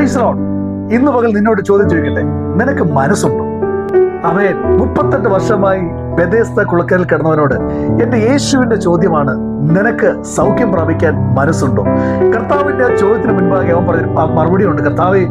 Praise Lord. ഇന്ന് പകൽ നിന്നോട് ചോദ്യം ചോദിക്കട്ടെ, നിനക്ക് മനസ്സുണ്ടോ? ആമേൻ. 38 വർഷമായി ബെഥേസ്ദ കുളക്കരയിൽ കിടന്നവനോട് എന്റെ യേശുവിന്റെ ചോദ്യമാണ്, നിനക്ക് സൗഖ്യം പ്രാപിക്കാൻ മനസ്സുണ്ടോ? കർത്താവിന്റെ ചോദ്യത്തിന് മുൻപാകെ അവൻ പറഞ്ഞ മറുപടി ഉണ്ട്, കർത്താവേ,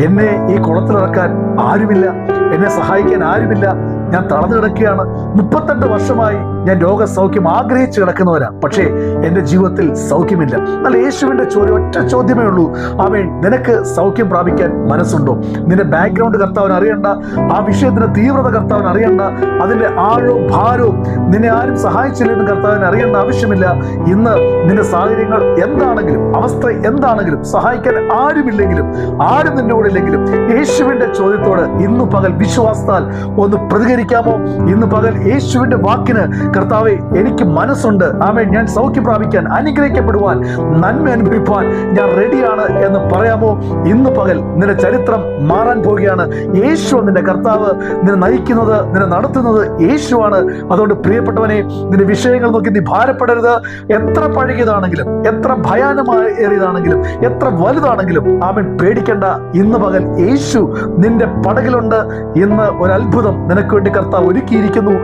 എന്നെ ഈ കുളത്തിലിറക്കാൻ ആരുമില്ല, എന്നെ സഹായിക്കാൻ ആരുമില്ല, ഞാൻ തളർന്നു കിടക്കുകയാണ്. 38 വർഷമായി ഞാൻ രോഗസൗഖ്യം ആഗ്രഹിച്ചു കിടക്കുന്നവരാ, പക്ഷേ എന്റെ ജീവിതത്തിൽ സൗഖ്യമില്ല. എന്നാൽ യേശുവിന്റെ ചോദ്യം ഒറ്റ ചോദ്യമേ ഉള്ളൂ, ആമേൻ, നിനക്ക് സൗഖ്യം പ്രാപിക്കാൻ മനസ്സുണ്ടോ? നിന്റെ ബാക്ക്ഗ്രൗണ്ട് കർത്താവിന് അറിയണ്ട, ആ വിഷയത്തിന്റെ തീവ്രത കർത്താവിന് അറിയണ്ട, അതിന്റെ ആഴവും ഭാരവും നിന്നെ ആരും സഹായിച്ചില്ലെന്ന് കർത്താവിന് അറിയേണ്ട ആവശ്യമില്ല. ഇന്ന് നിന്റെ സാഹചര്യങ്ങൾ എന്താണെങ്കിലും, അവസ്ഥ എന്താണെങ്കിലും, സഹായിക്കാൻ ആരുമില്ലെങ്കിലും, ആരും നിന്നോടില്ലെങ്കിലും, യേശുവിന്റെ ചോദ്യത്തോട് ഇന്ന് പകൽ വിശ്വാസത്താൽ ഒന്ന് പ്രതികരിക്കാമോ? ഇന്ന് പകൽ യേശുവിന്റെ വാക്കിന്, കർത്താവേ, എനിക്ക് മനസ്സുണ്ട്, ആമേൻ, ഞാൻ സൗഖ്യം പ്രാപിക്കാൻ, അനുഗ്രഹിക്കപ്പെടുവാൻ, നന്മ അനുഭവിപ്പാൻ ഞാൻ റെഡിയാണ് എന്ന് പറയാമോ? ഇന്ന് പകൽ നിന്റെ ചരിത്രം മാറാൻ പോവുകയാണ്. യേശു നിന്റെ കർത്താവ്, നിന്നെ നയിക്കുന്നത്, നിന്നെ നടത്തുന്നത് യേശുവാണ്. അതുകൊണ്ട് പ്രിയപ്പെട്ടവനെ, നിന്റെ വിഷയങ്ങൾ നോക്കി നീ ഭാരപ്പെടരുത്. എത്ര പഴകിയതാണെങ്കിലും, എത്ര ഭയാനമേറിയതാണെങ്കിലും, എത്ര വലുതാണെങ്കിലും, ആമേൻ, പേടിക്കണ്ട. ഇന്ന് പകൽ യേശു നിന്റെ പടകിലുണ്ട്. ഇന്ന് ഒരു അത്ഭുതം നിനക്ക് വേണ്ടി കർത്താവ് ഒരുക്കിയിരിക്കുന്നു.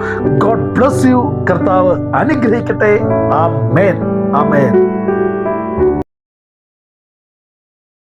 God bless you. കർത്താവ് അനുഗ്രഹിക്കട്ടെ. ആമേൻ, ആമേൻ.